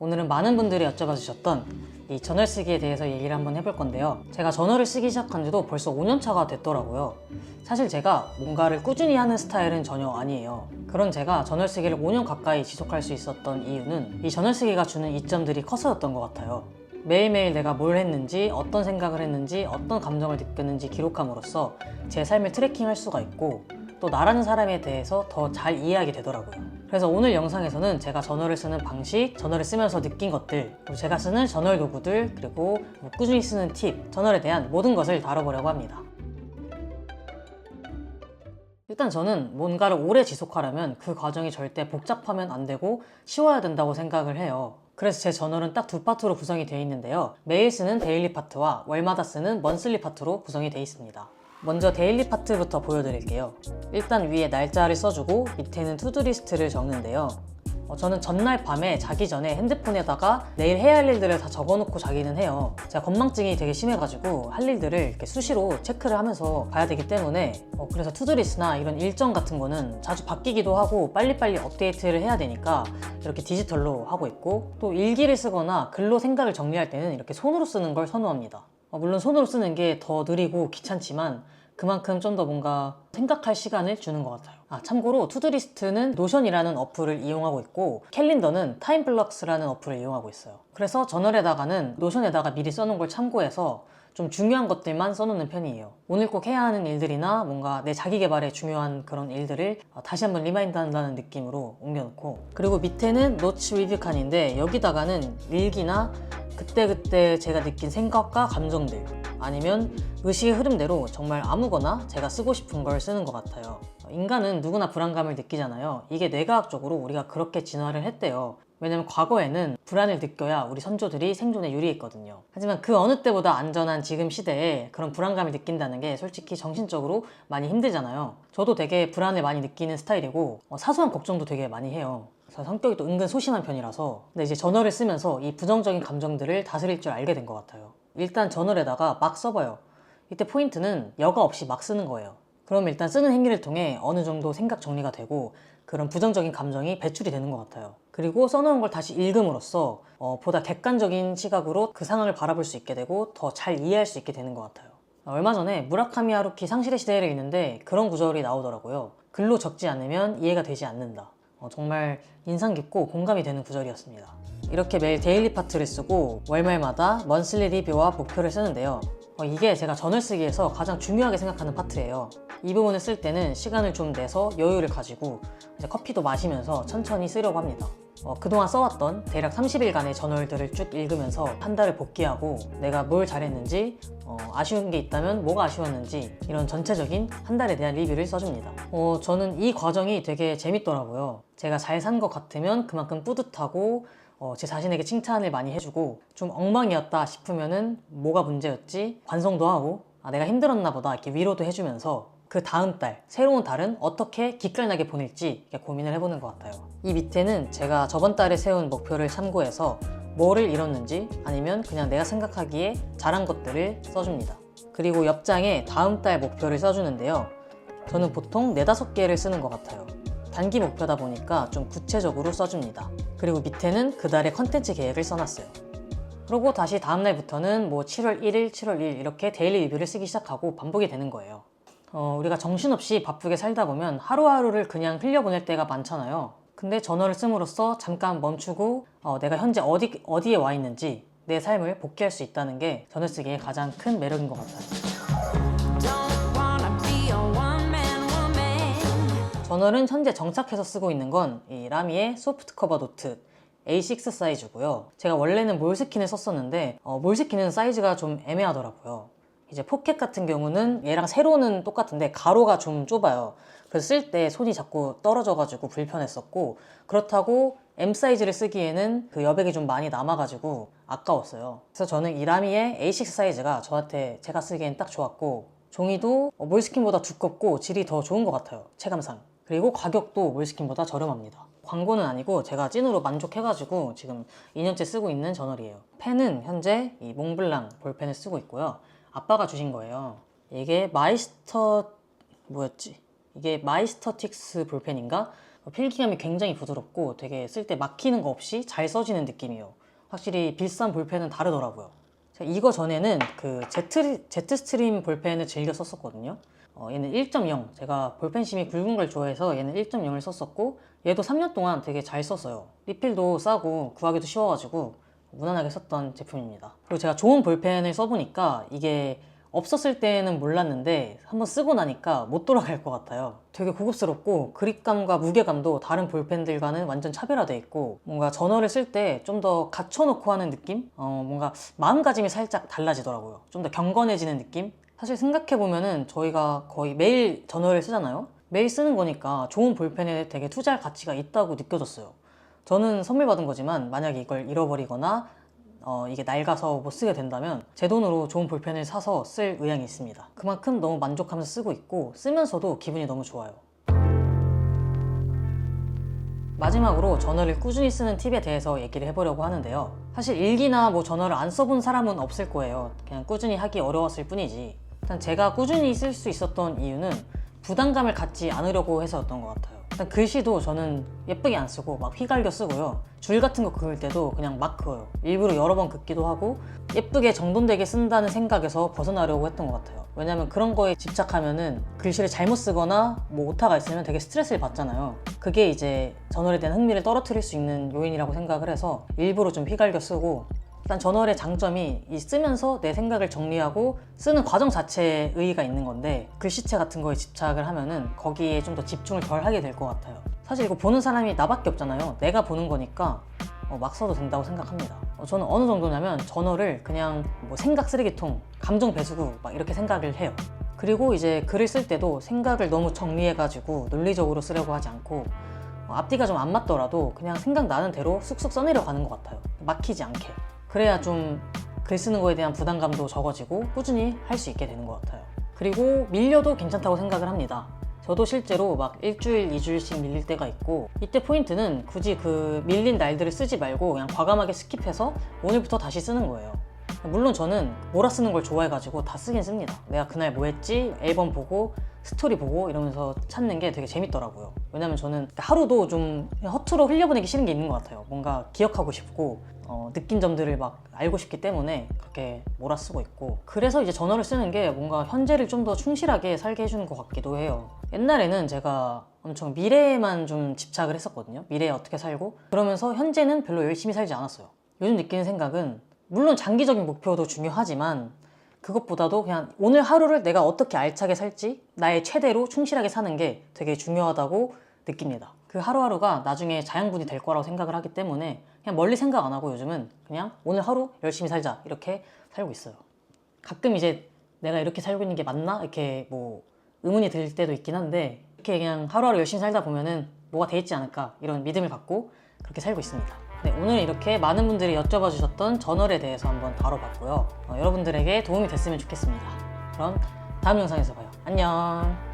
오늘은 많은 분들이 여쭤봐 주셨던 이 저널 쓰기에 대해서 얘기를 한번 해볼 건데요. 제가 저널을 쓰기 시작한 지도 벌써 5년 차가 됐더라고요. 사실 제가 뭔가를 꾸준히 하는 스타일은 전혀 아니에요. 그런 제가 저널 쓰기를 5년 가까이 지속할 수 있었던 이유는 이 저널 쓰기가 주는 이점들이 커서였던 것 같아요. 매일매일 내가 뭘 했는지, 어떤 생각을 했는지, 어떤 감정을 느꼈는지 기록함으로써 제 삶을 트래킹할 수가 있고, 또 나라는 사람에 대해서 더 잘 이해하게 되더라고요. 그래서 오늘 영상에서는 제가 저널을 쓰는 방식, 저널을 쓰면서 느낀 것들, 그리고 제가 쓰는 저널 도구들, 그리고 꾸준히 쓰는 팁, 저널에 대한 모든 것을 다뤄보려고 합니다. 일단 저는 뭔가를 오래 지속하려면 그 과정이 절대 복잡하면 안 되고 쉬워야 된다고 생각을 해요. 그래서 제 저널은 딱 두 파트로 구성이 되어 있는데요. 매일 쓰는 데일리 파트와 월마다 쓰는 먼슬리 파트로 구성이 되어 있습니다. 먼저 데일리 파트부터 보여드릴게요. 일단 위에 날짜를 써주고 밑에는 투두리스트를 적는데요. 저는 전날 밤에 자기 전에 핸드폰에다가 내일 해야 할 일들을 다 적어놓고 자기는 해요. 제가 건망증이 되게 심해가지고 할 일들을 이렇게 수시로 체크를 하면서 봐야 되기 때문에 그래서 투두리스트나 이런 일정 같은 거는 자주 바뀌기도 하고 빨리빨리 업데이트를 해야 되니까 이렇게 디지털로 하고 있고, 또 일기를 쓰거나 글로 생각을 정리할 때는 이렇게 손으로 쓰는 걸 선호합니다. 물론 손으로 쓰는 게 더 느리고 귀찮지만 그만큼 좀 더 뭔가 생각할 시간을 주는 것 같아요. 참고로 투두리스트는 노션이라는 어플을 이용하고 있고, 캘린더는 타임블럭스라는 어플을 이용하고 있어요. 그래서 저널에다가는 노션에다가 미리 써놓은 걸 참고해서 좀 중요한 것들만 써놓는 편이에요. 오늘 꼭 해야 하는 일들이나 뭔가 내 자기 개발에 중요한 그런 일들을 다시 한번 리마인드 한다는 느낌으로 옮겨놓고, 그리고 밑에는 노츠 리뷰 칸인데 여기다가는 일기나 그때그때 제가 느낀 생각과 감정들, 아니면 의식의 흐름대로 정말 아무거나 제가 쓰고 싶은 걸 쓰는 것 같아요. 인간은 누구나 불안감을 느끼잖아요. 이게 뇌과학적으로 우리가 그렇게 진화를 했대요. 왜냐면 과거에는 불안을 느껴야 우리 선조들이 생존에 유리했거든요. 하지만 그 어느 때보다 안전한 지금 시대에 그런 불안감을 느낀다는 게 솔직히 정신적으로 많이 힘들잖아요. 저도 되게 불안을 많이 느끼는 스타일이고 사소한 걱정도 되게 많이 해요. 성격이 또 은근 소심한 편이라서. 근데 이제 저널을 쓰면서 이 부정적인 감정들을 다스릴 줄 알게 된 것 같아요. 일단 저널에다가 막 써봐요. 이때 포인트는 여과 없이 막 쓰는 거예요. 그럼 일단 쓰는 행위를 통해 어느 정도 생각 정리가 되고 그런 부정적인 감정이 배출이 되는 것 같아요. 그리고 써놓은 걸 다시 읽음으로써 보다 객관적인 시각으로 그 상황을 바라볼 수 있게 되고 더 잘 이해할 수 있게 되는 것 같아요. 얼마 전에 무라카미 하루키 상실의 시대를 읽는데 그런 구절이 나오더라고요. 글로 적지 않으면 이해가 되지 않는다. 정말 인상 깊고 공감이 되는 구절이었습니다. 이렇게 매일 데일리 파트를 쓰고 월말마다 먼슬리 리뷰와 목표를 쓰는데요. 이게 제가 저널 쓰기에서 가장 중요하게 생각하는 파트예요. 이 부분을 쓸 때는 시간을 좀 내서 여유를 가지고 이제 커피도 마시면서 천천히 쓰려고 합니다. 그동안 써왔던 대략 30일간의 저널들을 쭉 읽으면서 한 달을 복귀하고 내가 뭘 잘했는지, 아쉬운 게 있다면 뭐가 아쉬웠는지, 이런 전체적인 한 달에 대한 리뷰를 써줍니다. 저는 이 과정이 되게 재밌더라고요. 제가 잘 산 것 같으면 그만큼 뿌듯하고 제 자신에게 칭찬을 많이 해주고, 좀 엉망이었다 싶으면은 뭐가 문제였지 반성도 하고 내가 힘들었나 보다 이렇게 위로도 해주면서 그 다음 달, 새로운 달은 어떻게 기깔나게 보낼지 이렇게 고민을 해보는 것 같아요. 이 밑에는 제가 저번 달에 세운 목표를 참고해서 뭐를 이뤘는지, 아니면 그냥 내가 생각하기에 잘한 것들을 써줍니다. 그리고 옆장에 다음 달 목표를 써주는데요. 저는 보통 4-5개를 쓰는 것 같아요. 단기 목표다 보니까 좀 구체적으로 써줍니다. 그리고 밑에는 그달의 컨텐츠 계획을 써놨어요. 그리고 다시 다음날부터는 7월 1일, 7월 1일 이렇게 데일리 리뷰를 쓰기 시작하고 반복이 되는 거예요. 우리가 정신없이 바쁘게 살다 보면 하루하루를 그냥 흘려보낼 때가 많잖아요. 근데 저널을 씀으로써 잠깐 멈추고 내가 현재 어디에 와 있는지 내 삶을 복귀할 수 있다는 게 저널 쓰기의 가장 큰 매력인 것 같아요. 저널은 현재 정착해서 쓰고 있는 건 이 라미의 소프트 커버 노트 A6 사이즈고요. 제가 원래는 몰스킨을 썼었는데 몰스킨은 사이즈가 좀 애매하더라고요. 이제 포켓 같은 경우는 얘랑 세로는 똑같은데 가로가 좀 좁아요. 그래서 쓸 때 손이 자꾸 떨어져가지고 불편했었고, 그렇다고 M 사이즈를 쓰기에는 그 여백이 좀 많이 남아가지고 아까웠어요. 그래서 저는 이 라미의 A6 사이즈가 저한테 제가 쓰기엔 딱 좋았고, 종이도 몰스킨보다 두껍고 질이 더 좋은 것 같아요, 체감상. 그리고 가격도 몰스킨보다 저렴합니다. 광고는 아니고 제가 찐으로 만족해가지고 지금 2년째 쓰고 있는 저널이에요. 펜은 현재 이 몽블랑 볼펜을 쓰고 있고요. 아빠가 주신 거예요. 이게 마이스터틱스 볼펜인가? 필기감이 굉장히 부드럽고 되게 쓸 때 막히는 거 없이 잘 써지는 느낌이에요. 확실히 비싼 볼펜은 다르더라고요. 제가 이거 전에는 그 제트스트림 볼펜을 즐겨 썼었거든요. 얘는 1.0, 제가 볼펜심이 굵은 걸 좋아해서 얘는 1.0을 썼었고, 얘도 3년 동안 되게 잘 썼어요. 리필도 싸고 구하기도 쉬워가지고 무난하게 썼던 제품입니다. 그리고 제가 좋은 볼펜을 써보니까 이게 없었을 때는 몰랐는데 한번 쓰고 나니까 못 돌아갈 것 같아요. 되게 고급스럽고 그립감과 무게감도 다른 볼펜들과는 완전 차별화되어 있고, 뭔가 저널을 쓸 때 좀 더 갖춰놓고 하는 느낌? 뭔가 마음가짐이 살짝 달라지더라고요. 좀 더 경건해지는 느낌? 사실 생각해보면은 저희가 거의 매일 저널을 쓰잖아요. 매일 쓰는 거니까 좋은 볼펜에 되게 투자할 가치가 있다고 느껴졌어요. 저는 선물 받은 거지만 만약에 이걸 잃어버리거나 이게 낡아서 못 쓰게 된다면 제 돈으로 좋은 볼펜을 사서 쓸 의향이 있습니다. 그만큼 너무 만족하면서 쓰고 있고, 쓰면서도 기분이 너무 좋아요. 마지막으로 저널을 꾸준히 쓰는 팁에 대해서 얘기를 해보려고 하는데요. 사실 일기나 뭐 저널을 안 써본 사람은 없을 거예요. 그냥 꾸준히 하기 어려웠을 뿐이지. 일단 제가 꾸준히 쓸 수 있었던 이유는 부담감을 갖지 않으려고 해서였던 것 같아요. 일단 글씨도 저는 예쁘게 안 쓰고 막 휘갈겨 쓰고요. 줄 같은 거 그을 때도 그냥 막 그어요. 일부러 여러 번 긋기도 하고 예쁘게 정돈되게 쓴다는 생각에서 벗어나려고 했던 것 같아요. 왜냐면 그런 거에 집착하면은 글씨를 잘못 쓰거나 뭐 오타가 있으면 되게 스트레스를 받잖아요. 그게 이제 저널에 대한 흥미를 떨어뜨릴 수 있는 요인이라고 생각을 해서 일부러 좀 휘갈겨 쓰고, 일단 저널의 장점이 이 쓰면서 내 생각을 정리하고 쓰는 과정 자체에 의의가 있는 건데, 글씨체 같은 거에 집착을 하면은 거기에 좀 더 집중을 덜 하게 될 것 같아요. 사실 이거 보는 사람이 나밖에 없잖아요. 내가 보는 거니까 막 써도 된다고 생각합니다. 저는 어느 정도냐면 저널을 그냥 뭐 생각 쓰레기통, 감정 배수구 막 이렇게 생각을 해요. 그리고 이제 글을 쓸 때도 생각을 너무 정리해가지고 논리적으로 쓰려고 하지 않고, 앞뒤가 좀 안 맞더라도 그냥 생각나는 대로 쑥쑥 써내려 가는 것 같아요. 막히지 않게. 그래야 좀 글 쓰는 거에 대한 부담감도 적어지고 꾸준히 할 수 있게 되는 것 같아요. 그리고 밀려도 괜찮다고 생각을 합니다. 저도 실제로 막 일주일, 2주일씩 밀릴 때가 있고, 이때 포인트는 굳이 그 밀린 날들을 쓰지 말고 그냥 과감하게 스킵해서 오늘부터 다시 쓰는 거예요. 물론 저는 몰아 쓰는 걸 좋아해가지고 다 쓰긴 씁니다. 내가 그날 뭐 했지? 앨범 보고 스토리 보고 이러면서 찾는 게 되게 재밌더라고요. 왜냐면 저는 하루도 좀 허투루 흘려보내기 싫은 게 있는 것 같아요. 뭔가 기억하고 싶고 느낀 점들을 막 알고 싶기 때문에 그렇게 몰아쓰고 있고, 그래서 이제 저널을 쓰는 게 뭔가 현재를 좀 더 충실하게 살게 해주는 것 같기도 해요. 옛날에는 제가 엄청 미래에만 좀 집착을 했었거든요. 미래에 어떻게 살고, 그러면서 현재는 별로 열심히 살지 않았어요. 요즘 느끼는 생각은 물론 장기적인 목표도 중요하지만 그것보다도 그냥 오늘 하루를 내가 어떻게 알차게 살지, 나의 최대로 충실하게 사는 게 되게 중요하다고 느낍니다. 그 하루하루가 나중에 자양분이 될 거라고 생각을 하기 때문에 그냥 멀리 생각 안 하고 요즘은 그냥 오늘 하루 열심히 살자 이렇게 살고 있어요. 가끔 이제 내가 이렇게 살고 있는 게 맞나? 이렇게 뭐 의문이 들 때도 있긴 한데, 이렇게 그냥 하루하루 열심히 살다 보면은 뭐가 돼 있지 않을까 이런 믿음을 갖고 그렇게 살고 있습니다. 네, 오늘 이렇게 많은 분들이 여쭤봐 주셨던 저널에 대해서 한번 다뤄봤고요. 여러분들에게 도움이 됐으면 좋겠습니다. 그럼 다음 영상에서 봐요. 안녕.